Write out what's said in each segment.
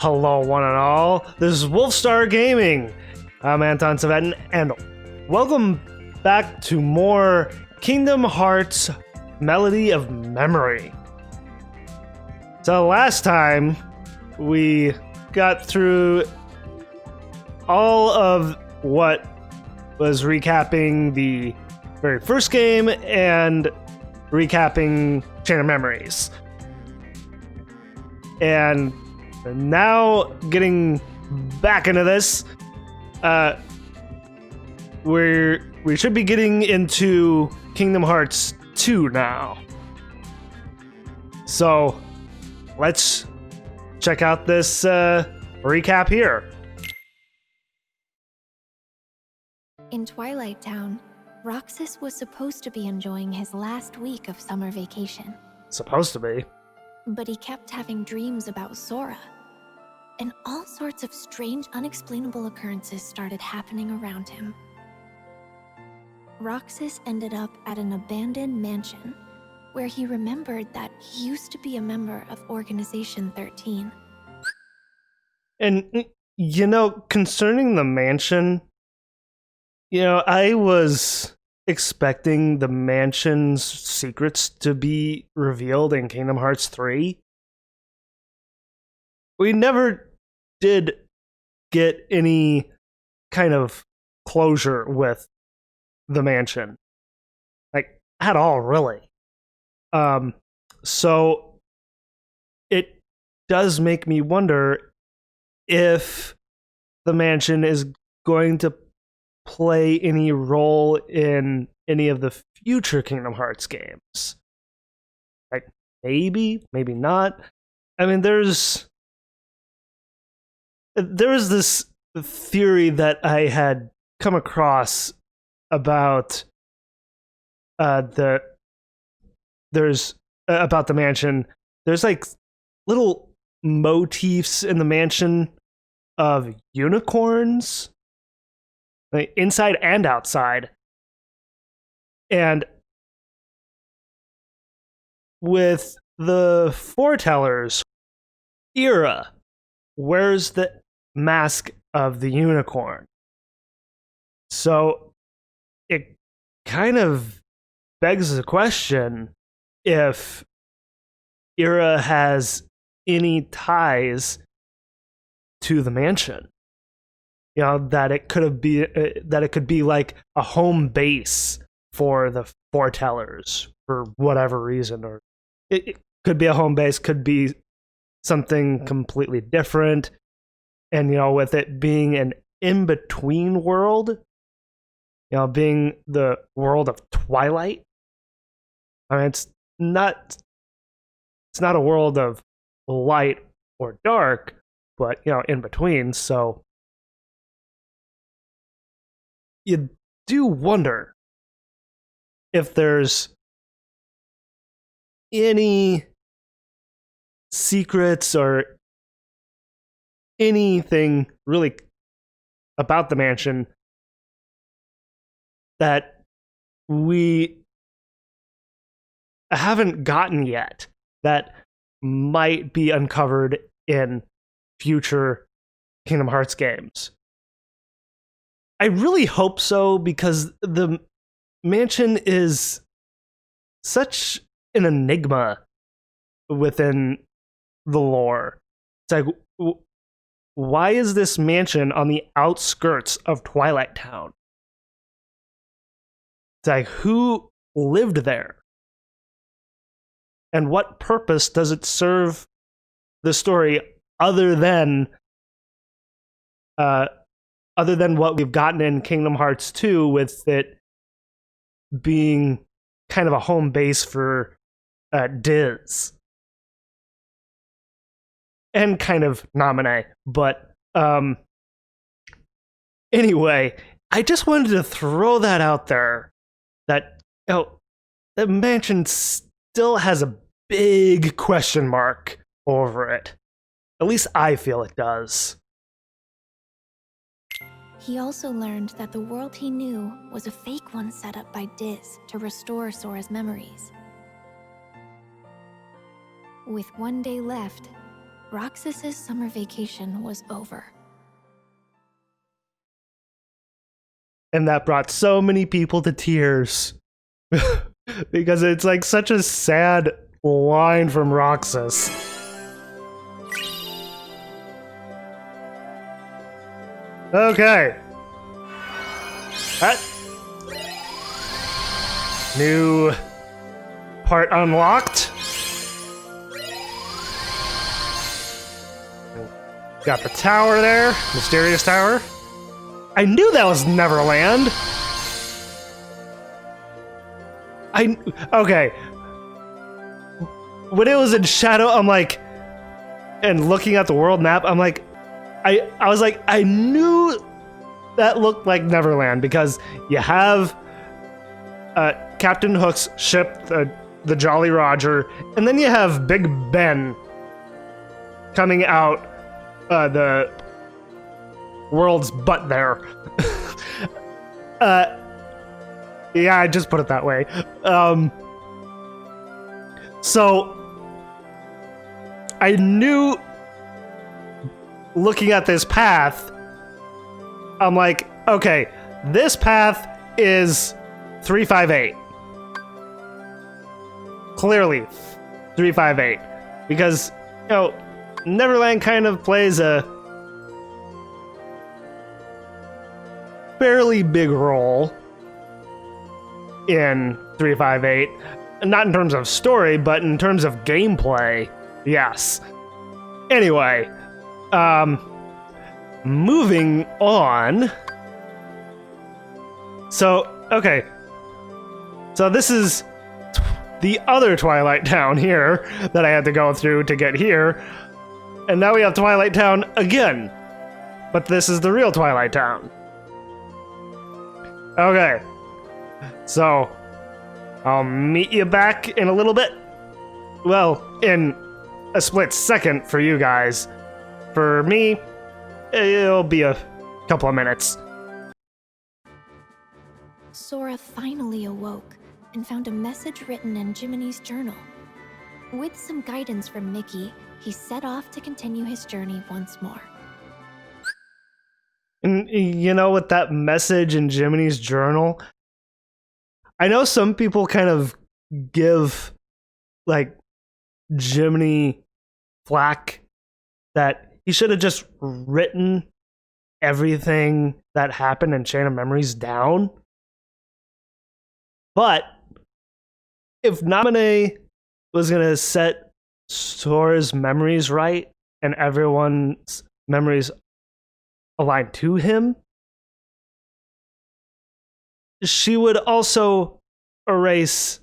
Hello, one and all. This is Wolfstar Gaming. I'm Anton Savetin, and welcome back to more Kingdom Hearts Melody of Memory. So last time, we got through all of what was recapping the very first game and recapping Chain of Memories. And now getting back into this, we should be getting into Kingdom Hearts 2 now. So let's check out this recap here. In Twilight Town, Roxas was supposed to be enjoying his last week of summer vacation. Supposed to be. But he kept having dreams about Sora. And all sorts of strange, unexplainable occurrences started happening around him. Roxas ended up at an abandoned mansion, where he remembered that he used to be a member of Organization 13. And, you know, concerning the mansion, you know, I was expecting the mansion's secrets to be revealed in Kingdom Hearts 3. We never did get any kind of closure with the mansion. Like, at all, really. So it does make me wonder if the mansion is going to play any role in any of the future Kingdom Hearts games. Like, maybe, maybe not. I mean, there is this theory that I had come across about about the mansion. There's like little motifs in the mansion of unicorns, like inside and outside. And with the foretellers, Ira wears the mask of the unicorn. So it kind of begs the question if Ira has any ties to the mansion. You know, that it could be like a home base for the foretellers for whatever reason, or it could be a home base, could be something completely different. And, you know, with it being an in-between world, you know, being the world of Twilight, I mean, it's not a world of light or dark, but, you know, in between. So you do wonder if there's any secrets or anything really about the mansion that we haven't gotten yet that might be uncovered in future Kingdom Hearts games. I really hope so, because the mansion is such an enigma within the lore. It's like, why is this mansion on the outskirts of Twilight Town? It's like, who lived there? And what purpose does it serve the story other than what we've gotten in Kingdom Hearts 2, with it being kind of a home base for Diz and kind of Naminé. But anyway, I just wanted to throw that out there, that, you know, the mansion still has a big question mark over it. At least I feel it does. He also learned that the world he knew was a fake one set up by Diz to restore Sora's memories. With one day left, Roxas's summer vacation was over. And that brought so many people to tears. Because it's like such a sad line from Roxas. Okay. That new part unlocked. Got the tower there, mysterious tower. I knew that was Neverland. Okay. When it was in shadow, I'm like, and looking at the world map, I'm like, I was like, I knew that looked like Neverland because you have Captain Hook's ship, the Jolly Roger, and then you have Big Ben coming out the world's butt there. Yeah, I just put it that way. So I knew, looking at this path, I'm like, okay, this path is 358. Clearly 358. Because, you know, Neverland kind of plays a fairly big role in 358. Not in terms of story, but in terms of gameplay, yes. Anyway, moving on. So, okay. So this is the other Twilight Town here that I had to go through to get here. And now we have Twilight Town again. But this is the real Twilight Town. Okay. So, I'll meet you back in a little bit. Well, in a split second for you guys. For me, it'll be a couple of minutes. Sora finally awoke and found a message written in Jiminy's journal. With some guidance from Mickey, he set off to continue his journey once more. And you know, with that message in Jiminy's journal, I know some people kind of give, like, Jiminy flack that he should have just written everything that happened in Chain of Memories down. But if Naminé was going to set Sora's memories right and everyone's memories aligned to him, she would also erase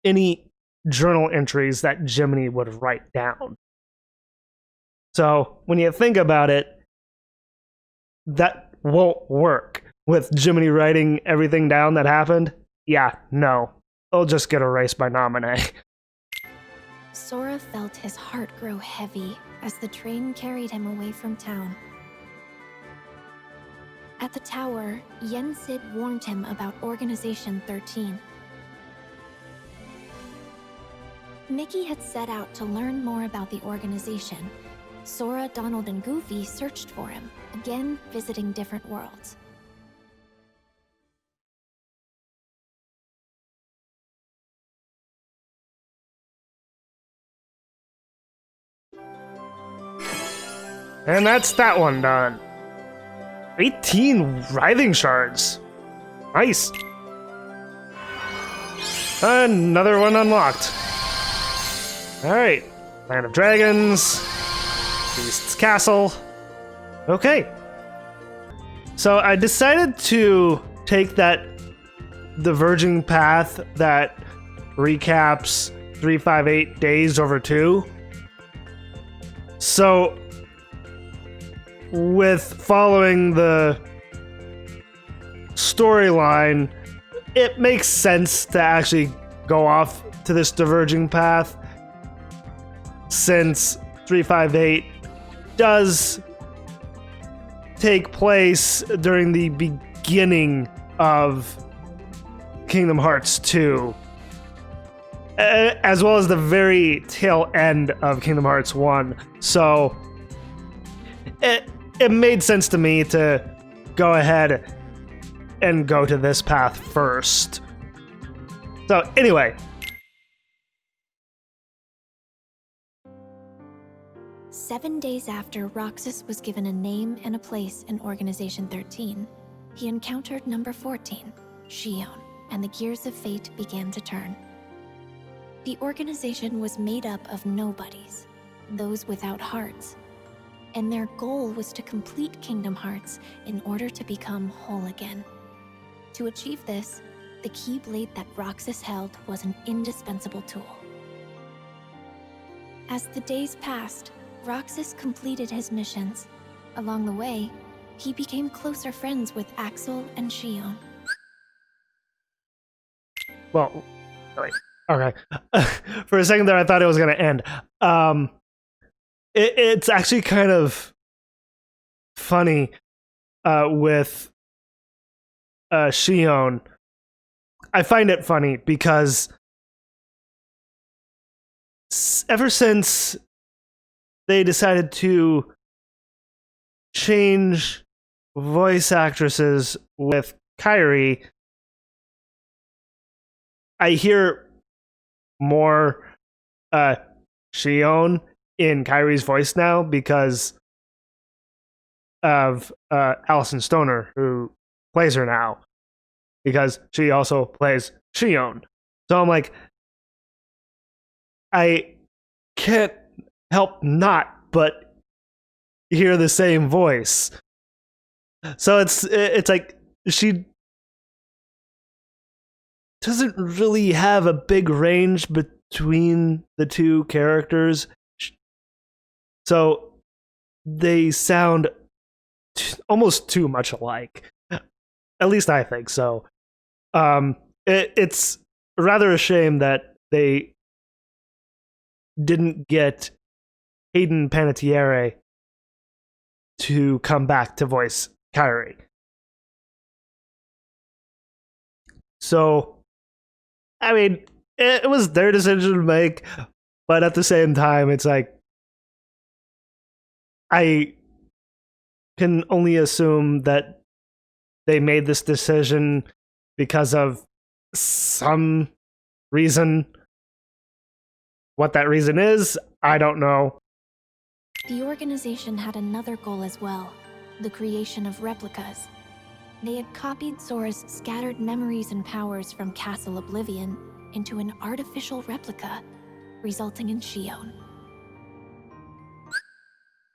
any journal entries that Jiminy would write down. So when you think about it, that won't work. With Jiminy writing everything down that happened, yeah, no. It'll just get erased by Naminé. Sora felt his heart grow heavy as the train carried him away from town. At the tower, Yen Sid warned him about Organization 13. Mickey had set out to learn more about the organization. Sora, Donald, and Goofy searched for him, again visiting different worlds. And that's that one done. 18 writhing shards. Nice. Another one unlocked. Alright. Land of Dragons. Beast's Castle. Okay. So I decided to take that diverging path that recaps 358 days over 2. So with following the storyline, it makes sense to actually go off to this diverging path, since 358 does take place during the beginning of Kingdom Hearts 2. as well as the very tail end of Kingdom Hearts 1. So it made sense to me to go ahead and go to this path first. So anyway. 7 days after Roxas was given a name and a place in Organization 13, he encountered number 14, Shion, and the gears of fate began to turn. The organization was made up of nobodies, those without hearts, and their goal was to complete Kingdom Hearts in order to become whole again. To achieve this, the Keyblade that Roxas held was an indispensable tool. As the days passed, Roxas completed his missions. Along the way, he became closer friends with Axel and Shion. Well, wait. Okay. For a second there, I thought it was going to end. It's actually kind of funny with Shion. I find it funny because ever since they decided to change voice actresses with Kairi, I hear more Shion in Kairi's voice now because of Alison Stoner, who plays her now, because she also plays Shion. So I'm like, I can't help not but hear the same voice. So it's like she doesn't really have a big range between the two characters. So they sound almost too much alike. At least I think so. It's rather a shame that they didn't get Hayden Panettiere to come back to voice Kairi. So, I mean, it was their decision to make, but at the same time, it's like, I can only assume that they made this decision because of some reason. What that reason is, I don't know. The organization had another goal as well, the creation of replicas. They had copied Sora's scattered memories and powers from Castle Oblivion into an artificial replica, resulting in Shion.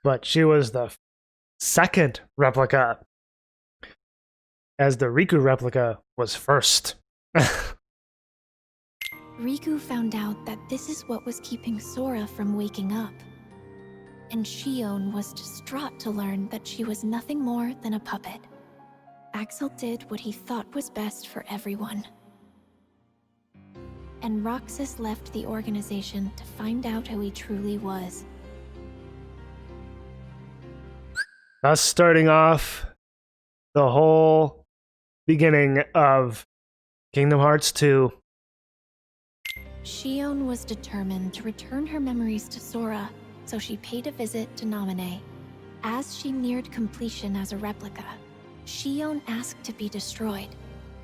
But she was the second replica, as the Riku replica was first. Riku found out that this is what was keeping Sora from waking up. And Shion was distraught to learn that she was nothing more than a puppet. Axel did what he thought was best for everyone. And Roxas left the organization to find out who he truly was. Thus starting off the whole beginning of Kingdom Hearts 2. Shion was determined to return her memories to Sora, so she paid a visit to Naminé. As she neared completion as a replica, Shion asked to be destroyed,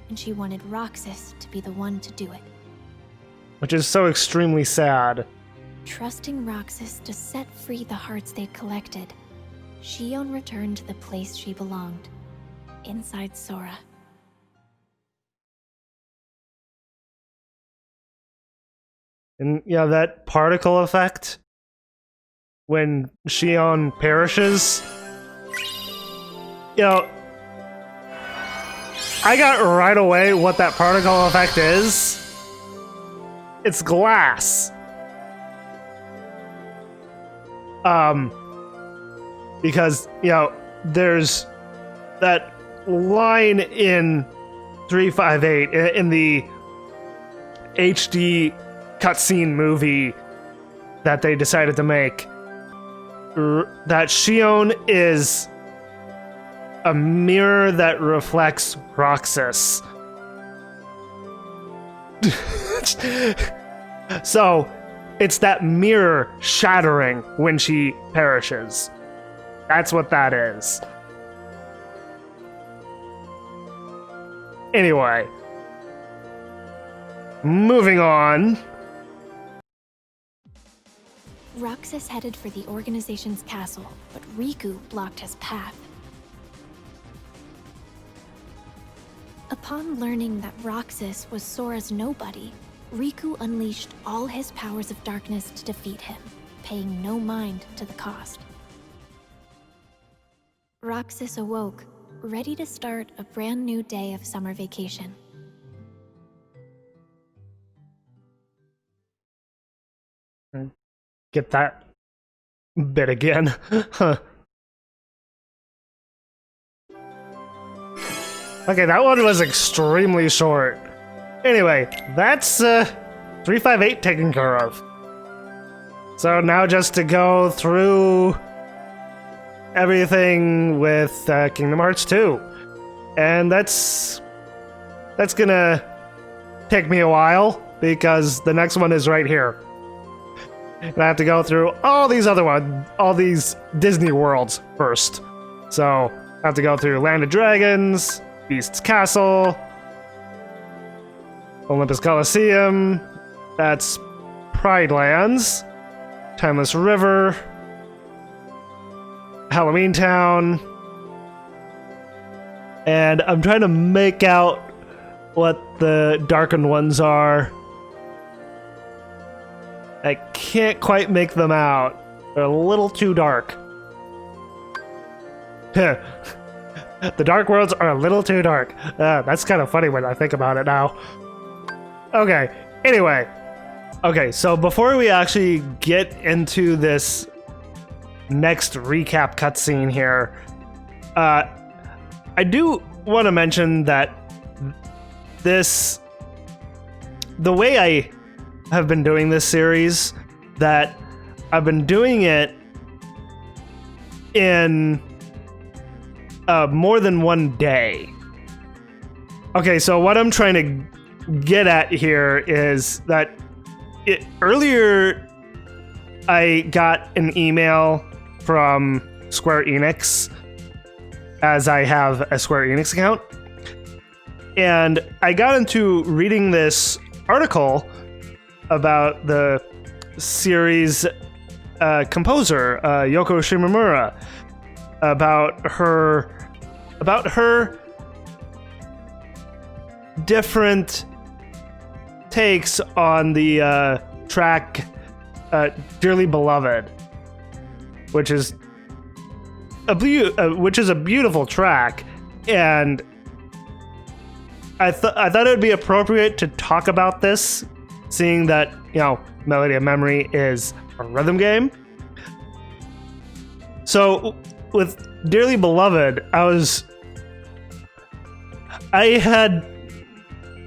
and she wanted Roxas to be the one to do it. Which is so extremely sad. Trusting Roxas to set free the hearts they'd collected, Shion returned to the place she belonged, inside Sora. And yeah, that particle effect when Shion perishes. You know, I got right away what that particle effect is. It's glass. Because, you know, there's that line in 358 in the HD cutscene movie that they decided to make, that Shion is a mirror that reflects Roxas. So it's that mirror shattering when she perishes. That's what that is. Anyway, moving on. Roxas headed for the organization's castle, but Riku blocked his path. Upon learning that Roxas was Sora's nobody, Riku unleashed all his powers of darkness to defeat him, paying no mind to the cost. Roxas awoke, ready to start a brand new day of summer vacation. Get that bit again. Huh. Okay, that one was extremely short. Anyway, that's 358 taken care of. So now just to go through everything with Kingdom Hearts 2. And that's gonna take me a while because the next one is right here. And I have to go through all these other ones, all these Disney worlds first. So I have to go through Land of Dragons, Beast's Castle, Olympus Coliseum, that's Pride Lands, Timeless River, Halloween Town, and I'm trying to make out what the darkened ones are. I can't quite make them out. They're a little too dark. The dark worlds are a little too dark. That's kind of funny when I think about it now. Okay, anyway. Okay, so before we actually get into this next recap cutscene here, I do want to mention that the way I have been doing this series, that I've been doing it in more than one day. Okay, so what I'm trying to get at here is that earlier I got an email from Square Enix, as I have a Square Enix account, and I got into reading this article about the series composer Yoko Shimomura, about her different takes on the track "Dearly Beloved," which is a beautiful track, and I thought it would be appropriate to talk about this, seeing that, you know, Melody of Memory is a rhythm game. So with Dearly Beloved, I had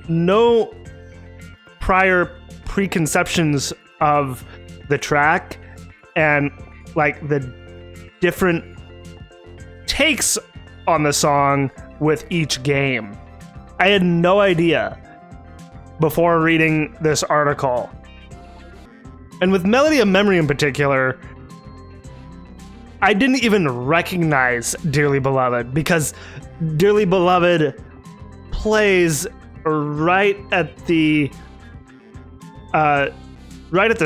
no prior preconceptions of the track and like the different takes on the song with each game. I had no idea before reading this article. And with Melody of Memory in particular, I didn't even recognize Dearly Beloved because Dearly Beloved plays right at the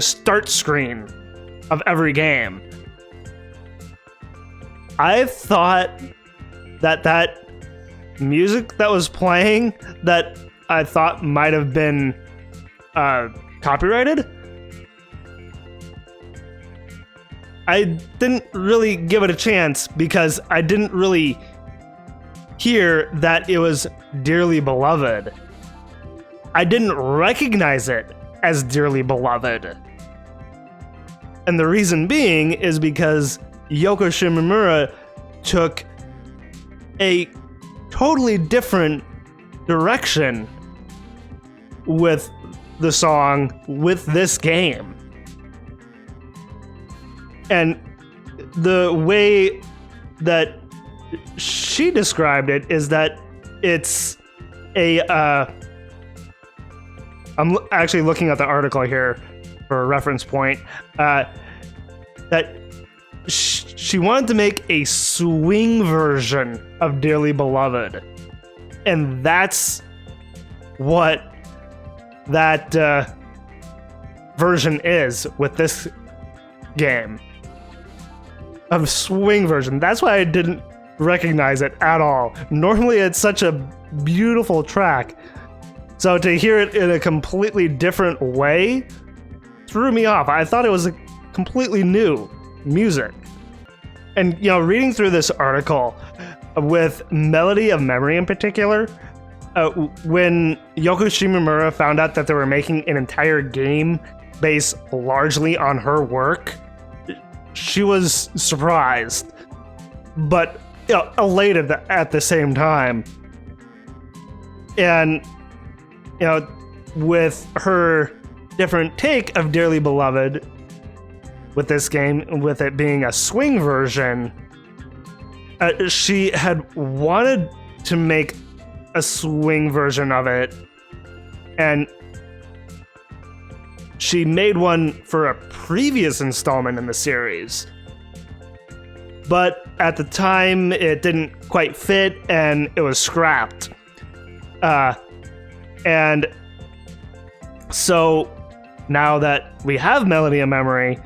start screen of every game. I thought that music that was playing, that I thought might have been copyrighted, I didn't really give it a chance because I didn't really hear that it was Dearly Beloved. I didn't recognize it as Dearly Beloved. And the reason being is because Yoko Shimomura took a totally different direction with the song, with this game. And the way that she described it is that it's I'm actually looking at the article here for a reference point, that she wanted to make a swing version of Dearly Beloved. And that's what that version is with this game. A swing version. That's why I didn't recognize it at all. Normally it's such a beautiful track. So to hear it in a completely different way threw me off. I thought it was a completely new music. And, you know, reading through this article with Melody of Memory in particular, when Yoko Shimomura found out that they were making an entire game based largely on her work, she was surprised, but, you know, elated at the same time. And, you know, with her different take of Dearly Beloved with this game, with it being a swing version, she had wanted to make a swing version of it, and she made one for a previous installment in the series. But at the time, it didn't quite fit, and it was scrapped. And so now that we have Melody of Memory,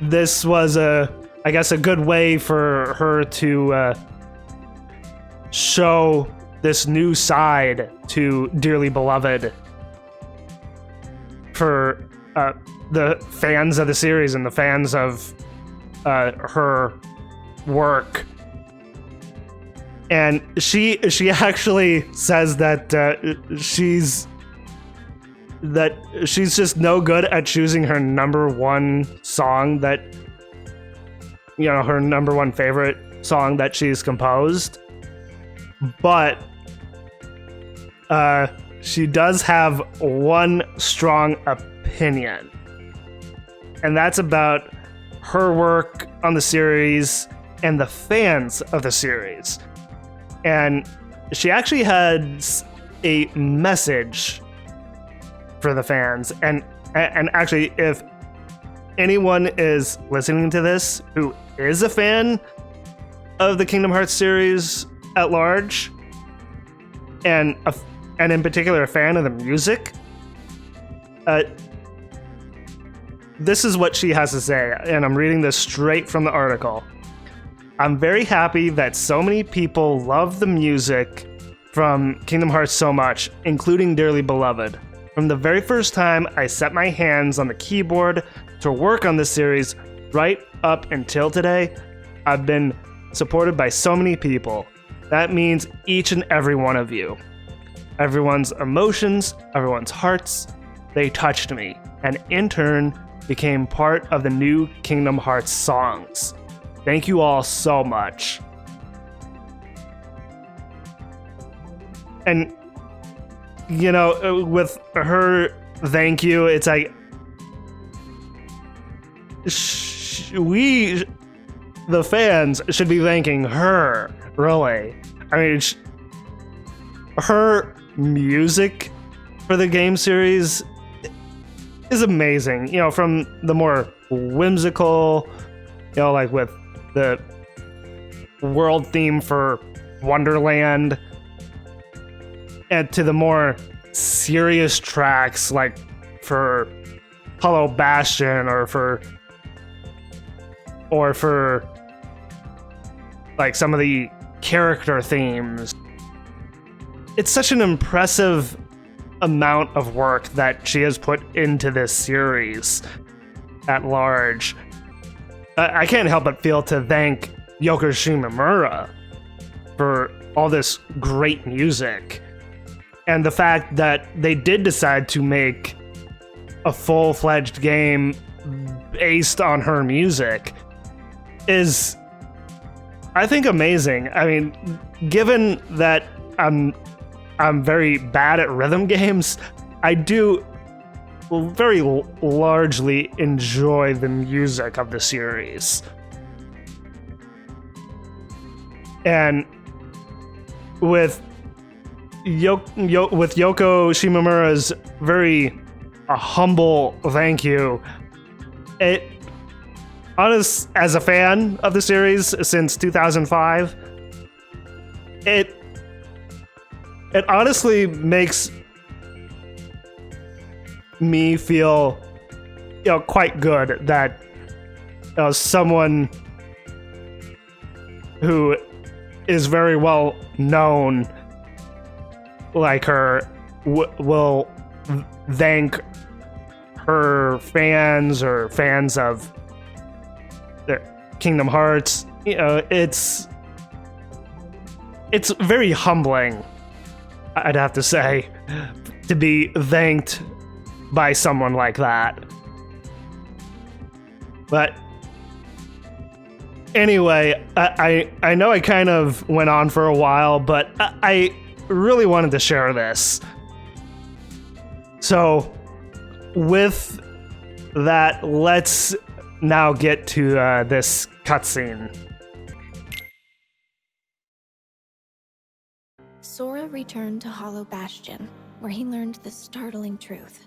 this was I guess a good way for her to show this new side to Dearly Beloved for the fans of the series and the fans of her work. And she actually says that she's just no good at choosing her number one song, that, you know, her number one favorite song that she's composed. But she does have one strong opinion, and that's about her work on the series and the fans of the series. And she actually had a message for the fans. And actually, if anyone is listening to this who is a fan of the Kingdom Hearts series at large, and in particular a fan of the music, this is what she has to say, and I'm reading this straight from the article. I'm very happy that so many people love the music from Kingdom Hearts so much, including Dearly Beloved. From the very first time I set my hands on the keyboard to work on this series, right up until today, I've been supported by so many people. That means each and every one of you. Everyone's emotions, everyone's hearts, they touched me, and in turn became part of the new Kingdom Hearts songs. Thank you all so much. And, you know, with her thank you, it's like, we, the fans, should be thanking her, really. I mean, her music for the game series is amazing. You know, from the more whimsical, you know, like with the world theme for Wonderland, and to the more serious tracks like for Hollow Bastion, or for like some of the character themes. It's such an impressive amount of work that she has put into this series at large. I can't help but feel to thank Yoko Shimomura for all this great music, and the fact that they did decide to make a full-fledged game based on her music is, I think, amazing. I mean, given that I'm very bad at rhythm games, I do very largely enjoy the music of the series. And with with Yoko Shimomura's very humble thank you, it honest as a fan of the series since 2005, it honestly makes me feel quite good that someone who is very well known like her will thank her fans or fans of Kingdom Hearts. It's very humbling, I'd have to say, to be thanked by someone like that. But anyway, I know I kind of went on for a while, but I really wanted to share this. So with that, let's now get to this cutscene. Sora returned to Hollow Bastion, where he learned the startling truth.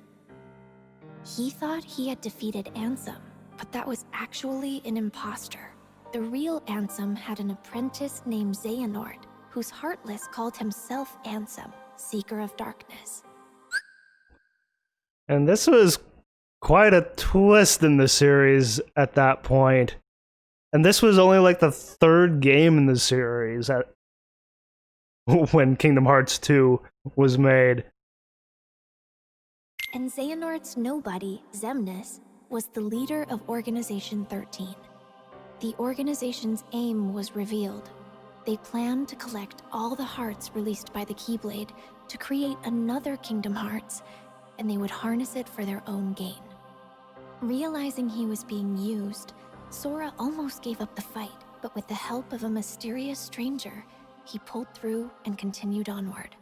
He thought he had defeated Ansem, but that was actually an imposter. The real Ansem had an apprentice named Xehanort, whose Heartless called himself Ansem, Seeker of Darkness. And this was quite a twist in the series at that point. And this was only like the third game in the series when Kingdom Hearts 2 was made. And Xehanort's nobody, Xemnas, was the leader of Organization 13. The organization's aim was revealed. They planned to collect all the hearts released by the Keyblade to create another Kingdom Hearts, and they would harness it for their own gain. Realizing he was being used, Sora almost gave up the fight, but with the help of a mysterious stranger, he pulled through and continued onward.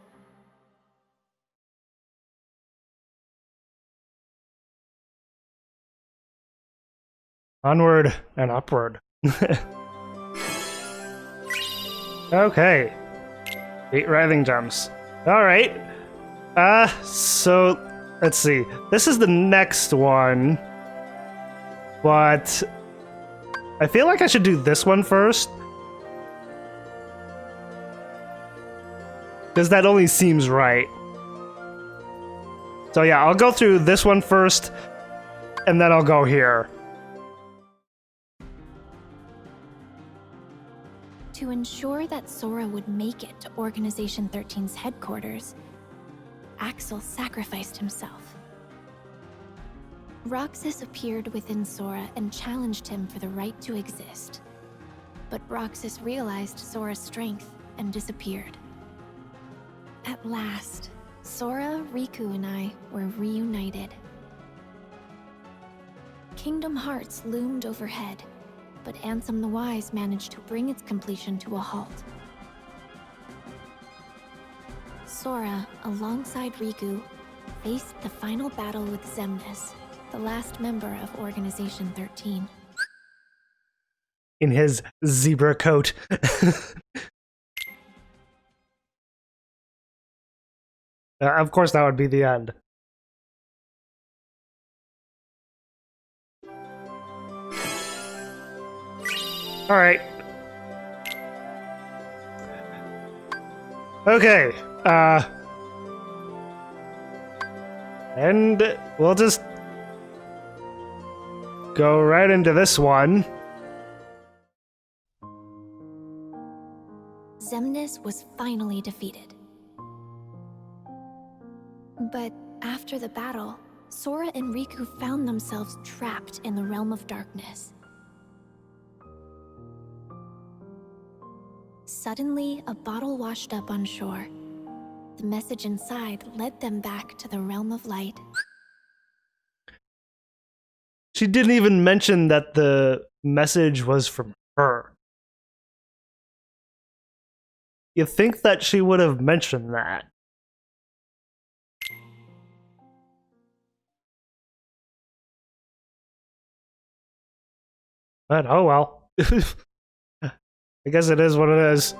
Onward and upward. Okay. 8 writhing jumps. Alright. So let's see. This is the next one. But I feel like I should do this one first. Because that only seems right. So yeah, I'll go through this one first, and then I'll go here. To ensure that Sora would make it to Organization 13's headquarters, Axel sacrificed himself. Roxas appeared within Sora and challenged him for the right to exist. But Roxas realized Sora's strength and disappeared. At last, Sora, Riku, and I were reunited. Kingdom Hearts loomed overhead, but Ansem the Wise managed to bring its completion to a halt. Sora, alongside Riku, faced the final battle with Xemnas, the last member of Organization 13. In his zebra coat. Of course, that would be the end. All right. Okay. And we'll just go right into this one. Xemnas was finally defeated. But after the battle, Sora and Riku found themselves trapped in the realm of darkness. Suddenly, a bottle washed up on shore. The message inside led them back to the realm of light. She didn't even mention that the message was from her. You think that she would have mentioned that? But oh well. I guess it is what it is.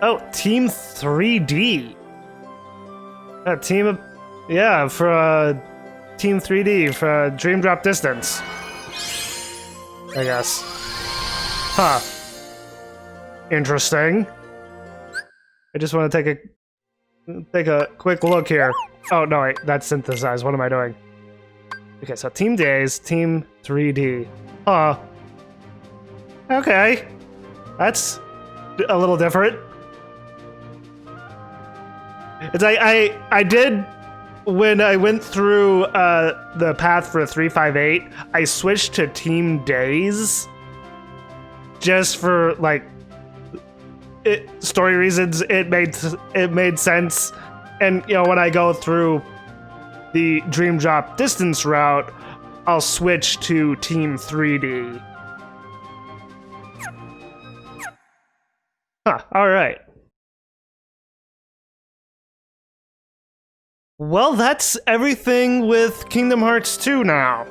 Oh, Team 3D. For Team 3D for Dream Drop Distance. I guess. Huh. Interesting. I just want to take a quick look here. Oh no, wait, that's synthesized. What am I doing? Okay, so Team Days, Team 3D. Huh. Okay. That's a little different. It's like I did when I went through the path for 358, I switched to Team Days just for like story reasons. It made sense, and you know, when I go through the Dream Drop Distance route, I'll switch to Team 3D. Huh, all right. Well, that's everything with Kingdom Hearts 2 now.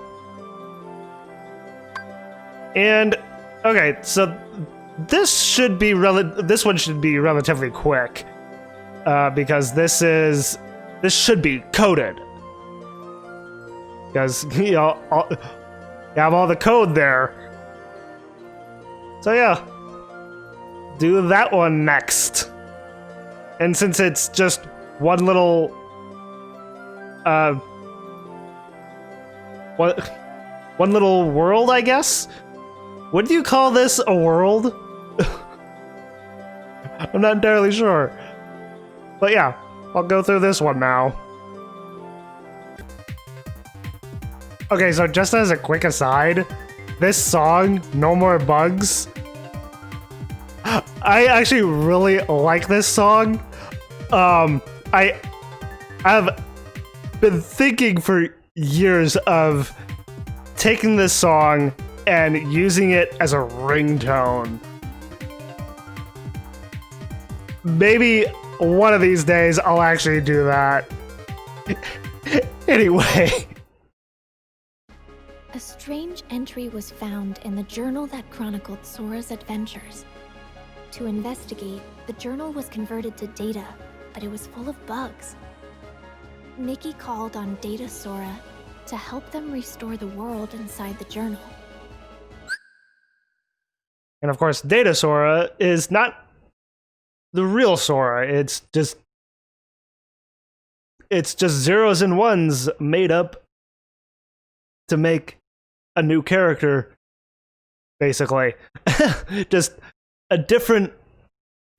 And okay, so this one should be relatively quick, because this should be coded. Because you know, you have all the code there. So yeah, do that one next. And since it's just one little one little world, I guess? Would you call this a world? I'm not entirely sure. But yeah, I'll go through this one now. Okay, so just as a quick aside, this song, No More Bugs, I actually really like this song. I've been thinking for years of taking this song and using it as a ringtone. Maybe one of these days I'll actually do that. Anyway. A strange entry was found in the journal that chronicled Sora's adventures. To investigate, the journal was converted to data, but it was full of bugs. Nikki called on Data-Sora to help them restore the world inside the journal. And of course, Data-Sora is not the real Sora. It's just zeros and ones made up to make a new character, basically. Just a different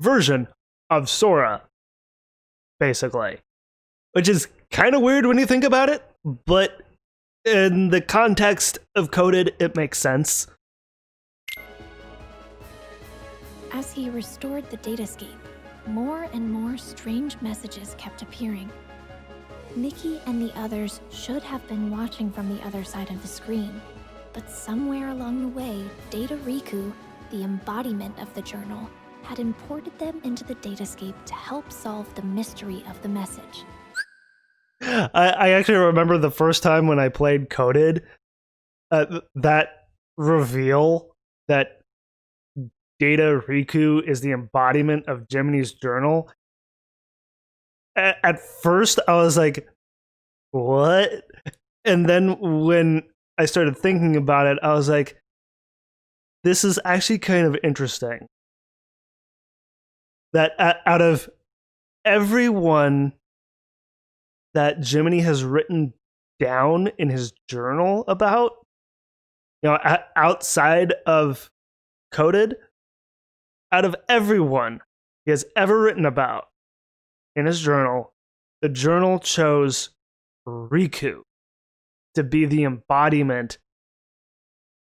version of Sora, basically. Which is kind of weird when you think about it, but in the context of coded, it makes sense. As he restored the datascape, more and more strange messages kept appearing. Nikki and the others should have been watching from the other side of the screen, but somewhere along the way, Data-Riku, the embodiment of the journal, had imported them into the datascape to help solve the mystery of the message. I actually remember the first time when I played Coded, that reveal that Data-Riku is the embodiment of Jiminy's journal. At first, I was like, what? And then when I started thinking about it, I was like, this is actually kind of interesting. That out of everyone that Jiminy has written down in his journal about, you know, outside of Coded, out of everyone he has ever written about in his journal, the journal chose Riku to be the embodiment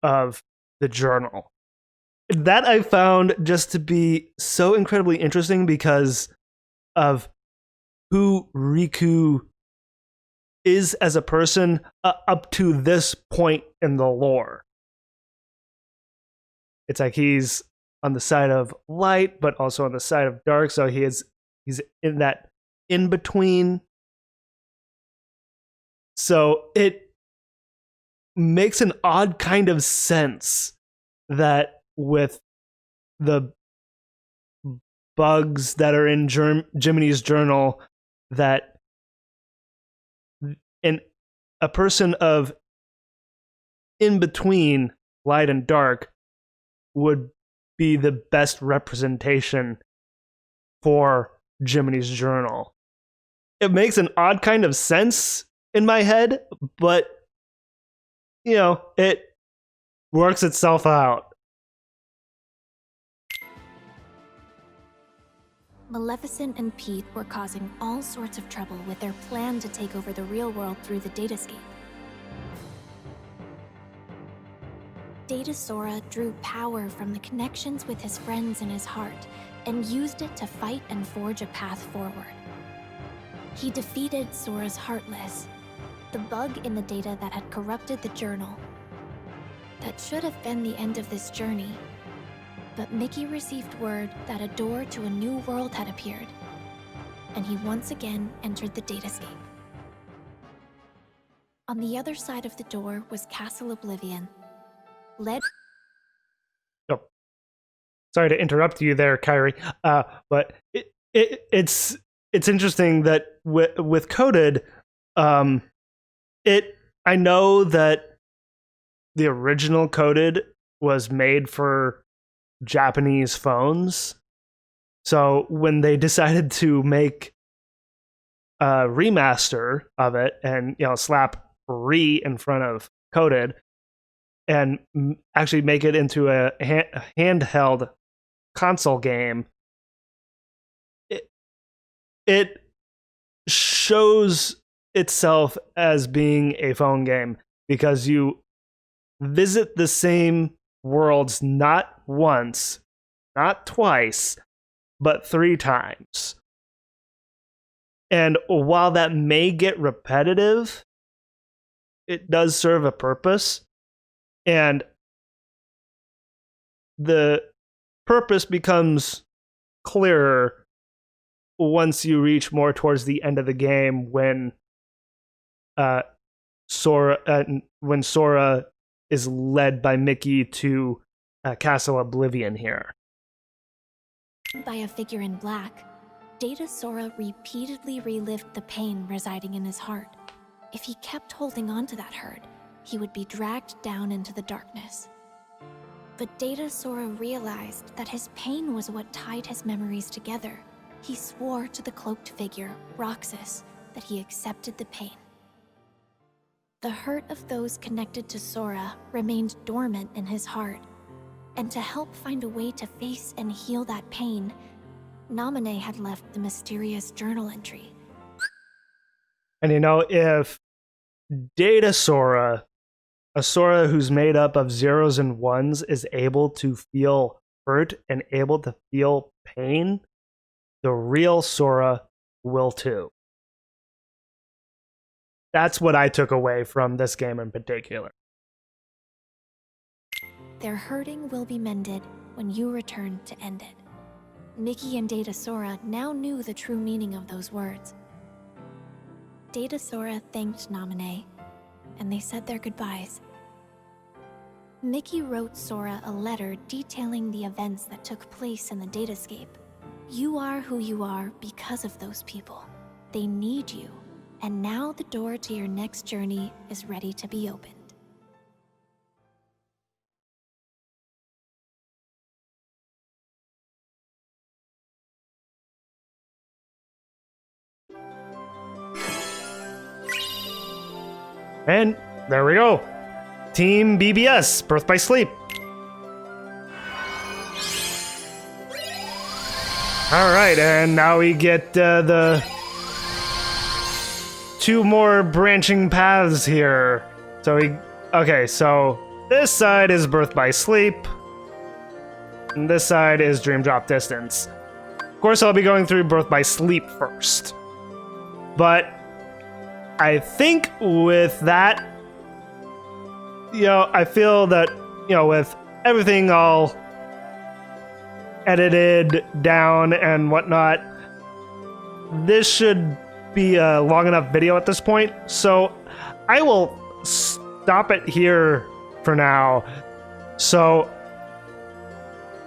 of the journal. That I found just to be so incredibly interesting because of who Riku is as a person up to this point in the lore. It's like he's on the side of light, but also on the side of dark, so he's in that in between. So it makes an odd kind of sense that with the bugs that are in Jiminy's journal that a person of in between light and dark would be the best representation for Jiminy's journal. It makes an odd kind of sense in my head, but it works itself out. Maleficent and Pete were causing all sorts of trouble with their plan to take over the real world through the datascape. Data-Sora drew power from the connections with his friends in his heart and used it to fight and forge a path forward. He defeated Sora's Heartless, the bug in the data that had corrupted the journal. That should have been the end of this journey, but Mickey received word that a door to a new world had appeared, and he once again entered the datascape. On the other side of the door was Castle Oblivion, led... Oh. Sorry to interrupt you there, Kairi, but it's interesting that with Coded, I know that the original Coded was made for Japanese phones. So when they decided to make a remaster of it and slap re in front of Coded and actually make it into a handheld console game, it shows itself as being a phone game because you visit the same worlds not once, not twice, but 3 times. And while that may get repetitive, it does serve a purpose. And the purpose becomes clearer once you reach more towards the end of the game when Sora is led by Mickey to Castle Oblivion here. By a figure in black, Data-Sora repeatedly relived the pain residing in his heart. If he kept holding on to that hurt, he would be dragged down into the darkness. But Data-Sora realized that his pain was what tied his memories together. He swore to the cloaked figure, Roxas, that he accepted the pain. The hurt of those connected to Sora remained dormant in his heart, and to help find a way to face and heal that pain, Naminé had left the mysterious journal entry. And if Data-Sora, a Sora who's made up of zeros and ones, is able to feel hurt and able to feel pain, the real Sora will too. That's what I took away from this game in particular. Their hurting will be mended when you return to end it. Mickey and Data-Sora now knew the true meaning of those words. Data-Sora thanked Naminé, and they said their goodbyes. Mickey wrote Sora a letter detailing the events that took place in the datascape. You are who you are because of those people. They need you, and now the door to your next journey is ready to be opened. And there we go. Team BBS, Birth by Sleep. Alright, and now we get the 2 more branching paths here. Okay, so this side is Birth by Sleep, and this side is Dream Drop Distance. Of course, I'll be going through Birth by Sleep first. But I think with that, I feel that, with everything all edited down and whatnot, this should be a long enough video at this point. So I will stop it here for now. So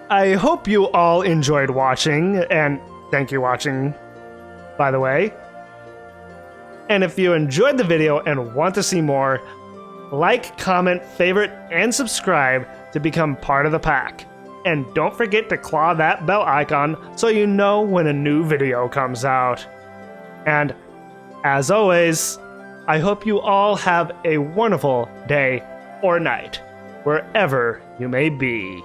I hope you all enjoyed watching, and thank you for watching, by the way. And if you enjoyed the video and want to see more, like, comment, favorite, and subscribe to become part of the pack. And don't forget to claw that bell icon so you know when a new video comes out. And as always, I hope you all have a wonderful day or night, wherever you may be.